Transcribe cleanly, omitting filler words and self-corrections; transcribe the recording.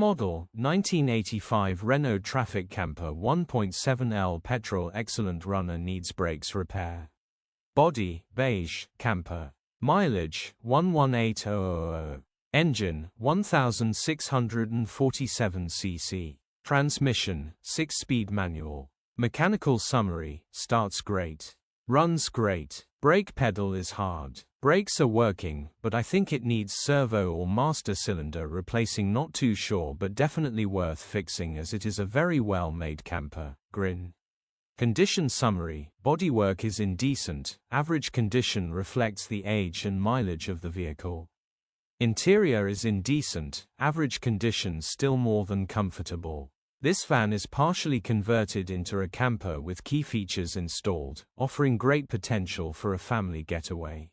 Model, 1985 Renault Traffic Camper 1.7L petrol excellent runner needs brakes repair. Body, beige, camper. Mileage, 118,000. Engine, 1647 cc. Transmission, 6-speed manual. Mechanical summary, starts great. Runs great. Brake pedal is hard. Brakes are working, but I think it needs servo or master cylinder replacing, not too sure, but definitely worth fixing as it is a very well made camper. Grin. Condition summary, bodywork is indecent, average condition reflects the age and mileage of the vehicle. Interior is indecent, average condition still more than comfortable. This van is partially converted into a camper with key features installed, offering great potential for a family getaway.